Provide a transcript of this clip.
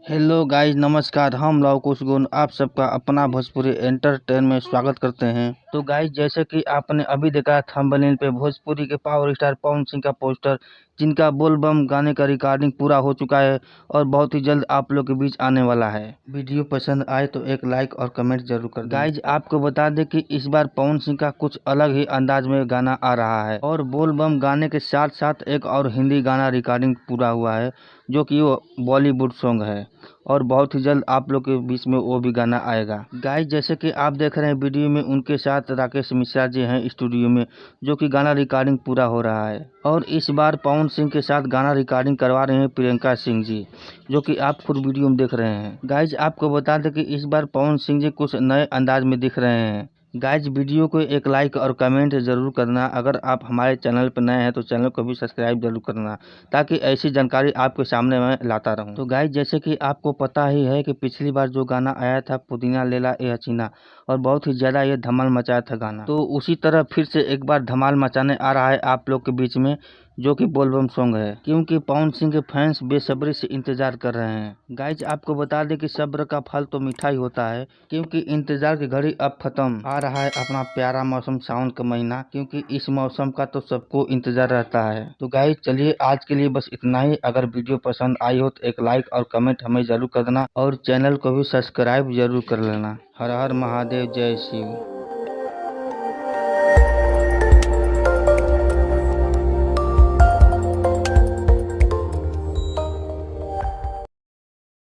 Hello guys, नमस्कार। हम love कुश गुण आप सबका अपना भोजपुरी एंटरटेन में स्वागत करते हैं। तो गाइस, जैसे कि आपने अभी देखा थंबनेल पे भोजपुरी के पावर स्टार पवन सिंह का पोस्टर, जिनका बोल बम गाने का रिकॉर्डिंग पूरा हो चुका है और बहुत ही जल्द आप लोग के बीच आने वाला है। वीडियो पसंद आए तो एक लाइक और कमेंट जरूर कर दें। गाइस, आपको बता दें कि इस बार पवन सिंह का कुछ अलग ही अंदाज में गाना आ रहा है और बोल बम गाने के साथ साथ एक और हिंदी गाना रिकॉर्डिंग पूरा हुआ है, जो कि वो बॉलीवुड सॉन्ग है और बहुत ही जल्द आप लोग के बीच में वो भी गाना आएगा। गाइस, जैसे कि आप देख रहे हैं वीडियो में, उनके साथ राकेश मिश्रा जी हैं स्टूडियो में, जो कि गाना रिकॉर्डिंग पूरा हो रहा है। और इस बार पवन सिंह के साथ गाना रिकॉर्डिंग करवा रहे हैं प्रियंका सिंह जी, जो कि आप खुद वीडियो में देख रहे हैं। गाइस, आपको बता दें कि इस बार पवन सिंह जी कुछ नए अंदाज में दिख रहे हैं। गाइज, वीडियो को एक लाइक और कमेंट जरूर करना। अगर आप हमारे चैनल पर नए हैं तो चैनल को भी सब्सक्राइब जरूर करना, ताकि ऐसी जानकारी आपके सामने मैं लाता रहूं। तो गाइज, जैसे कि आपको पता ही है कि पिछली बार जो गाना आया था पुदीना लेला ए हसीना, और बहुत ही ज़्यादा ये धमाल मचाया था गाना, तो उसी तरह फिर से एक बार धमाल मचाने आ रहा है आप लोग के बीच में, जो कि बोलबम सॉन्ग है, क्योंकि पवन सिंह के फैंस बेसब्री से इंतजार कर रहे हैं। गाइज, आपको बता दें कि सब्र का फल तो मीठा ही होता है, क्योंकि इंतजार की घड़ी अब खत्म। आ रहा है अपना प्यारा मौसम सावन का महीना, क्योंकि इस मौसम का तो सबको इंतजार रहता है। तो गाइज, चलिए आज के लिए बस इतना ही। अगर वीडियो पसंद आई हो तो एक लाइक और कमेंट हमें जरूर कर देना और चैनल को भी सब्सक्राइब जरूर कर लेना। हर हर महादेव, जय शिव।